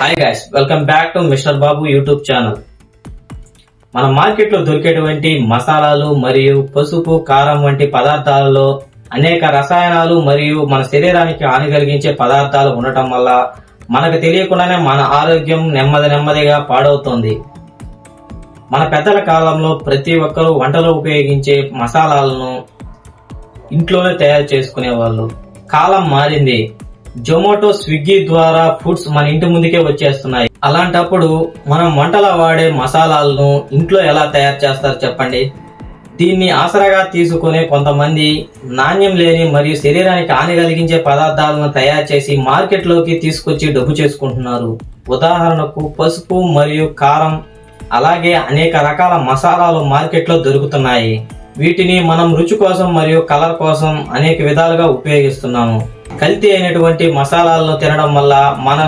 Hi guys, welcome back to mister Babu YouTube channel. మన market లో దొరికేటువంటి మసాలాలు మరియు పసుపు, కారం వంటి పదార్థాలలో అనేక రసాయనాలు మరియు మన శరీరానికి హాని కలిగించే పదార్థాలు ఉండటం వల్ల మనకు తెలియకుండానే మన ఆరోగ్యం నెమ్మదిగా పాడవుతోంది. మన పెద్దల కాలంలో ప్రతి ఒక్కరూ వంటలో ఉపయోగించే మసాలాలను ఇంట్లోనే తయారు చేసుకునేవాళ్ళు. కాలం మారింది. జొమాటో, స్విగ్గీ ద్వారా ఫుడ్స్ మన ఇంటి ముందుకే వచ్చేస్తున్నాయి. అలాంటప్పుడు మనం వంటలో వాడే మసాలాలను ఇంట్లో ఎలా తయారు చేస్తారు చెప్పండి. దీన్ని ఆసరాగా తీసుకునే కొంతమంది నాణ్యం లేని మరియు శరీరానికి హాని కలిగించే పదార్థాలను తయారు చేసి మార్కెట్లోకి తీసుకొచ్చి డబ్బు చేసుకుంటున్నారు. ఉదాహరణకు పసుపు మరియు కారం, అలాగే అనేక రకాల మసాలాలు మార్కెట్లో దొరుకుతున్నాయి. వీటిని మనం రుచి కోసం మరియు కలర్ కోసం అనేక విధాలుగా ఉపయోగిస్తున్నాము. కల్తీ అయినటువంటి మసాలాలను తినడం వల్ల మన